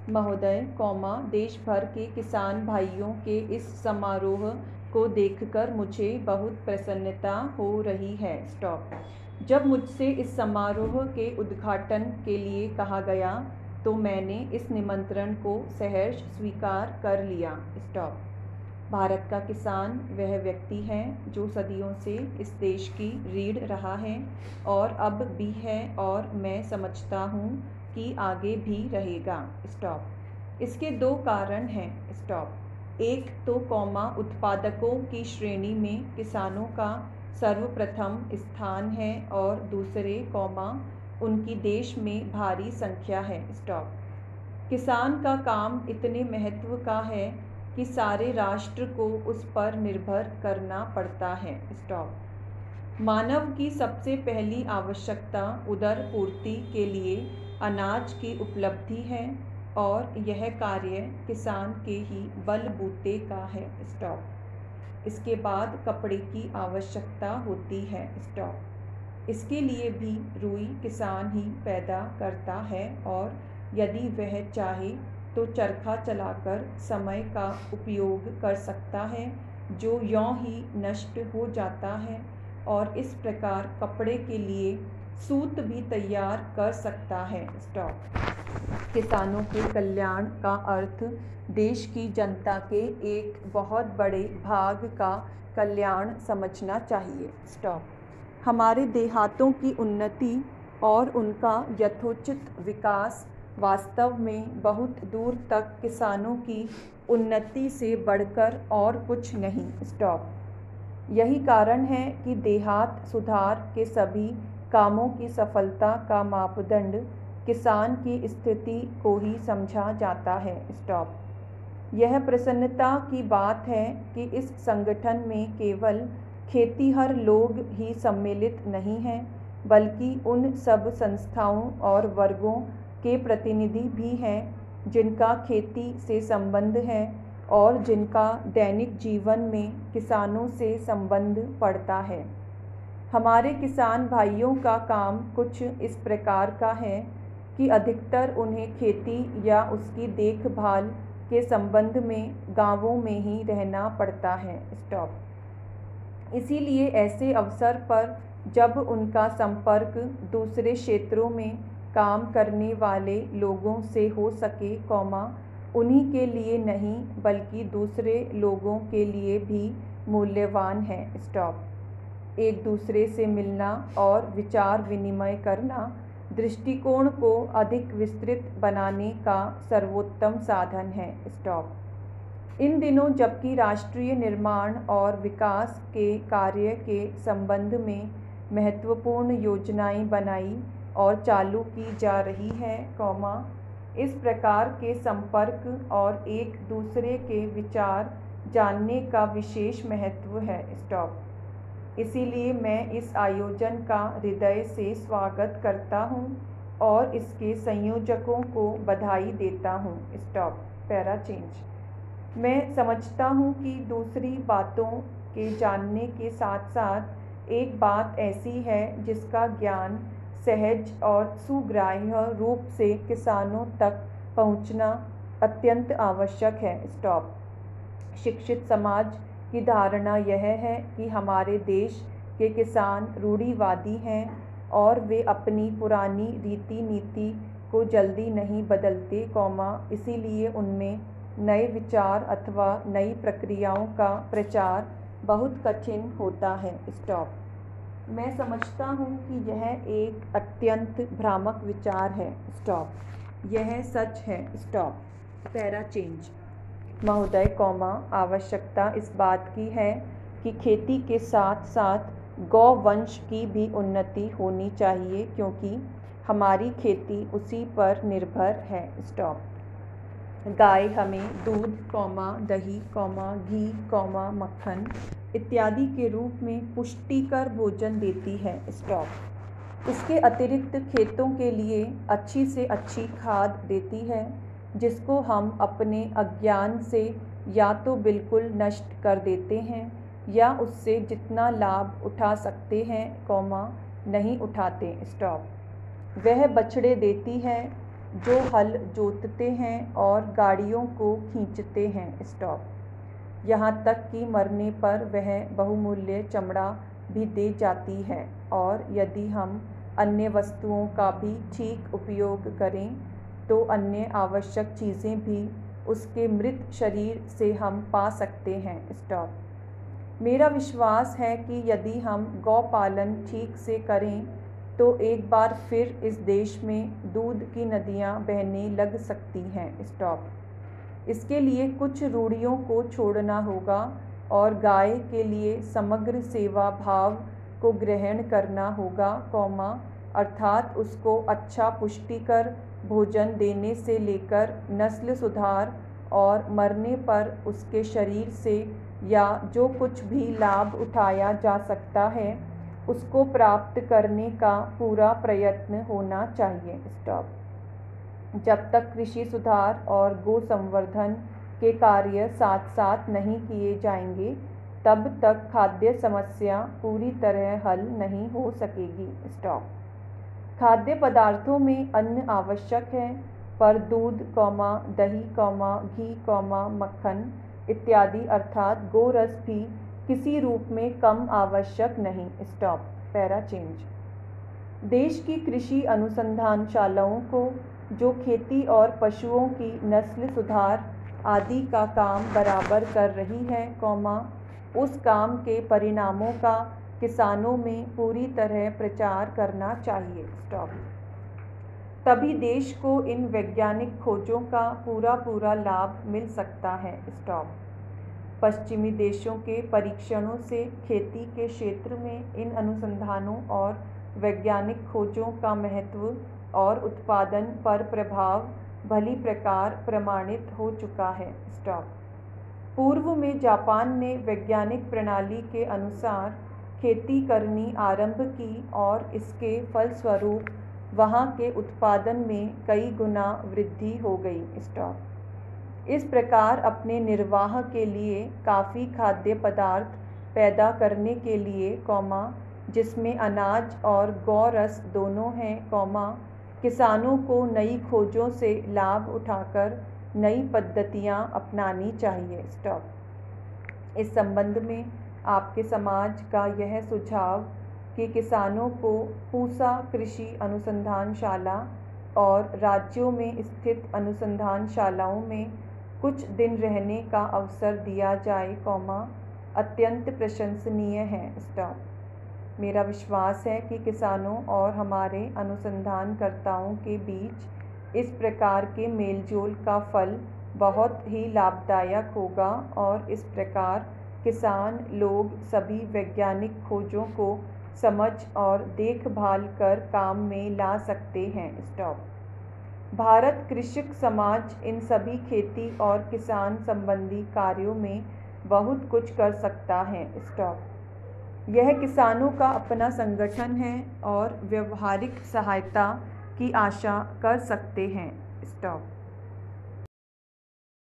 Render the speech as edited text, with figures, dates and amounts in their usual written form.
महोदय, देश भर के किसान भाइयों के इस समारोह को देखकर मुझे बहुत प्रसन्नता हो रही है। जब मुझसे इस समारोह के उद्घाटन के लिए कहा गया तो मैंने इस निमंत्रण को सहर्ष स्वीकार कर लिया। भारत का किसान वह व्यक्ति है जो सदियों से इस देश की रीढ़ रहा है और अब भी है, और मैं समझता हूँ कि आगे भी रहेगा। इसके दो कारण हैं। एक तो उत्पादकों की श्रेणी में किसानों का सर्वप्रथम स्थान है, और दूसरे उनकी देश में भारी संख्या है। किसान का काम इतने महत्व का है कि सारे राष्ट्र को उस पर निर्भर करना पड़ता है। मानव की सबसे पहली आवश्यकता उदर पूर्ति के लिए अनाज की उपलब्धि है, और यह कार्य किसान के ही बलबूते का है। इसके बाद कपड़े की आवश्यकता होती है। इसके लिए भी रुई किसान ही पैदा करता है, और यदि वह चाहे तो चरखा चलाकर समय का उपयोग कर सकता है, जो यों ही नष्ट हो जाता है, और इस प्रकार कपड़े के लिए सूत भी तैयार कर सकता है। किसानों के कल्याण का अर्थ देश की जनता के एक बहुत बड़े भाग का कल्याण समझना चाहिए। हमारे देहातों की उन्नति और उनका यथोचित विकास वास्तव में बहुत दूर तक किसानों की उन्नति से बढ़कर और कुछ नहीं। यही कारण है कि देहात सुधार के सभी कामों की सफलता का मापदंड किसान की स्थिति को ही समझा जाता है। यह प्रसन्नता की बात है कि इस संगठन में केवल खेतीहर लोग ही सम्मिलित नहीं हैं, बल्कि उन सब संस्थाओं और वर्गों के प्रतिनिधि भी हैं जिनका खेती से संबंध है और जिनका दैनिक जीवन में किसानों से संबंध पड़ता है। हमारे किसान भाइयों का काम कुछ इस प्रकार का है कि अधिकतर उन्हें खेती या उसकी देखभाल के संबंध में गांवों में ही रहना पड़ता है। इसीलिए ऐसे अवसर पर जब उनका संपर्क दूसरे क्षेत्रों में काम करने वाले लोगों से हो सके, उन्हीं के लिए नहीं बल्कि दूसरे लोगों के लिए भी मूल्यवान है। एक दूसरे से मिलना और विचार विनिमय करना दृष्टिकोण को अधिक विस्तृत बनाने का सर्वोत्तम साधन है। इन दिनों जबकि राष्ट्रीय निर्माण और विकास के कार्य के संबंध में महत्वपूर्ण योजनाएं बनाई और चालू की जा रही है, इस प्रकार के संपर्क और एक दूसरे के विचार जानने का विशेष महत्व है। इसीलिए मैं इस आयोजन का हृदय से स्वागत करता हूँ और इसके संयोजकों को बधाई देता हूँ। Para change. मैं समझता हूँ कि दूसरी बातों के जानने के साथ साथ एक बात ऐसी है जिसका ज्ञान सहज और सुग्राह्य रूप से किसानों तक पहुँचना अत्यंत आवश्यक है। शिक्षित समाज की धारणा यह है कि हमारे देश के किसान रूढ़िवादी हैं और वे अपनी पुरानी रीति नीति को जल्दी नहीं बदलते, इसीलिए उनमें नए विचार अथवा नई प्रक्रियाओं का प्रचार बहुत कठिन होता है। मैं समझता हूँ कि यह एक अत्यंत भ्रामक विचार है। यह सच है। Para change. महोदय, आवश्यकता इस बात की है कि खेती के साथ साथ गौवंश की भी उन्नति होनी चाहिए, क्योंकि हमारी खेती उसी पर निर्भर है। गाय हमें दूध, दही, घी, मक्खन इत्यादि के रूप में पुष्टिकर भोजन देती है। इसके अतिरिक्त खेतों के लिए अच्छी से अच्छी खाद देती है, जिसको हम अपने अज्ञान से या तो बिल्कुल नष्ट कर देते हैं या उससे जितना लाभ उठा सकते हैं, नहीं उठाते। वह बछड़े देती है जो हल जोतते हैं और गाड़ियों को खींचते हैं। स्टॉप। यहाँ तक कि मरने पर वह बहुमूल्य चमड़ा भी दे जाती है, और यदि हम अन्य वस्तुओं का भी ठीक उपयोग करें तो अन्य आवश्यक चीज़ें भी उसके मृत शरीर से हम पा सकते हैं। स्टॉप। मेरा विश्वास है कि यदि हम गौपालन ठीक से करें तो एक बार फिर इस देश में दूध की नदियाँ बहने लग सकती हैं। स्टॉप। इसके लिए कुछ रूढ़ियों को छोड़ना होगा और गाय के लिए समग्र सेवा भाव को ग्रहण करना होगा, अर्थात उसको अच्छा पुष्टिकर भोजन देने से लेकर नस्ल सुधार और मरने पर उसके शरीर से या जो कुछ भी लाभ उठाया जा सकता है उसको प्राप्त करने का पूरा प्रयत्न होना चाहिए। स्टॉप। जब तक कृषि सुधार और गो संवर्धन के कार्य साथ साथ नहीं किए जाएंगे तब तक खाद्य समस्या पूरी तरह हल नहीं हो सकेगी। स्टॉप। खाद्य पदार्थों में अन्न आवश्यक है, पर दूध, दही, घी, मक्खन इत्यादि अर्थात गोरस भी किसी रूप में कम आवश्यक नहीं। स्टॉप। Para change. देश की कृषि अनुसंधानशालाओं को जो खेती और पशुओं की नस्ल सुधार आदि का काम बराबर कर रही है, उस काम के परिणामों का किसानों में पूरी तरह प्रचार करना चाहिए। स्टॉप। तभी देश को इन वैज्ञानिक खोजों का पूरा लाभ मिल सकता है। स्टॉप। पश्चिमी देशों के परीक्षणों से खेती के क्षेत्र में इन अनुसंधानों और वैज्ञानिक खोजों का महत्व और उत्पादन पर प्रभाव भली प्रकार प्रमाणित हो चुका है। स्टॉप। पूर्व में जापान ने वैज्ञानिक प्रणाली के अनुसार खेती करनी आरंभ की और इसके फलस्वरूप वहाँ के उत्पादन में कई गुना वृद्धि हो गई। स्टॉप। इस प्रकार अपने निर्वाह के लिए काफ़ी खाद्य पदार्थ पैदा करने के लिए, जिसमें अनाज और गौरस दोनों हैं, किसानों को नई खोजों से लाभ उठाकर नई पद्धतियाँ अपनानी चाहिए। स्टॉप। इस संबंध में आपके समाज का यह सुझाव कि किसानों को पूसा कृषि अनुसंधानशाला और राज्यों में स्थित अनुसंधानशालाओं में कुछ दिन रहने का अवसर दिया जाए, अत्यंत प्रशंसनीय है। स्टॉप। मेरा विश्वास है कि किसानों और हमारे अनुसंधानकर्ताओं के बीच इस प्रकार के मेलजोल का फल बहुत ही लाभदायक होगा और इस प्रकार किसान लोग सभी वैज्ञानिक खोजों को समझ और देखभाल कर काम में ला सकते हैं। स्टॉप। भारत कृषक समाज इन सभी खेती और किसान संबंधी कार्यों में बहुत कुछ कर सकता है। स्टॉप। यह किसानों का अपना संगठन है और व्यवहारिक सहायता की आशा कर सकते हैं। स्टॉप।